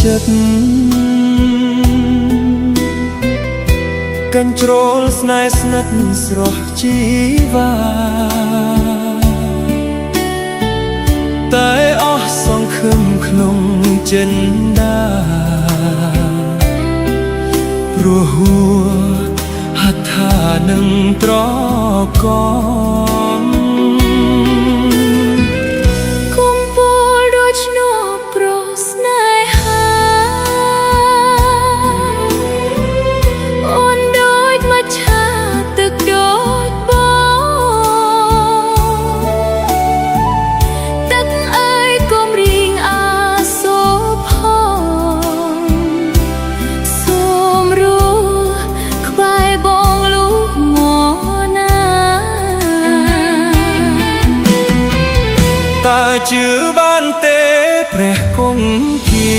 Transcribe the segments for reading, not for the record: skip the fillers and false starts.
ចិត្តកាន់ជ្រោលស្នេហ៍ស្និទ្ធស្រស់ជីវ៉ាតែអស់សង្ឃឹមក្នុងចិនដាព្រោះហួហត្ថានឹងត្រកមគុំពោលដូចឈ្នប់ប្រស្នេហាអូនដូចមច្ឆាទឹកដូចបងទឹកអើយកុំរៀងអាសូរផងសូមរស់ក្បែរបងលុះមកណាតើជឿបានទេព្រះគង្គា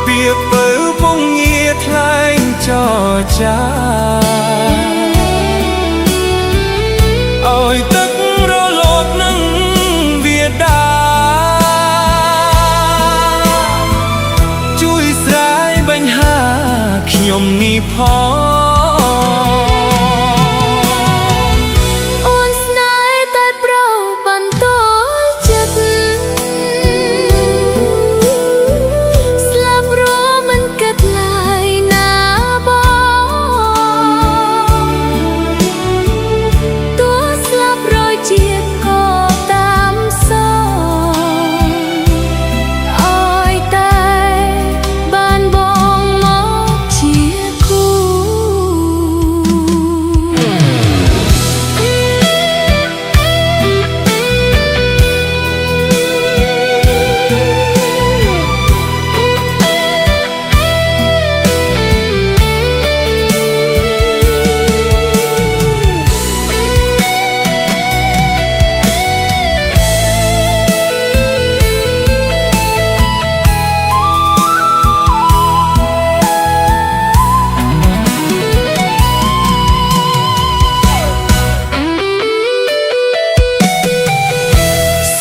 ពាក្យពៅពងងារថ្លែងចរចាឲ្យទឹករលកនឹងវាដាជួយស្រាយបញ្ហាខ្ញុំនេះផង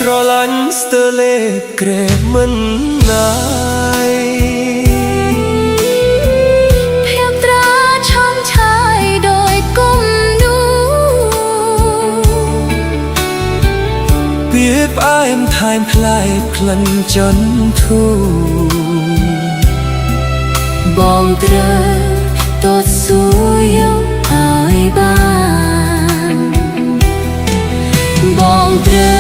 ស្រឡាញ់ស្ទើរលេខក្រែមិនណាយភាពត្រាឆំឆាយដោយគុំនូពាក្យផ្អែមថែមប្លែកក្លិនចន្ទធូរបងត្រូវតតសួរយកឲ្យបានបងត្រូវ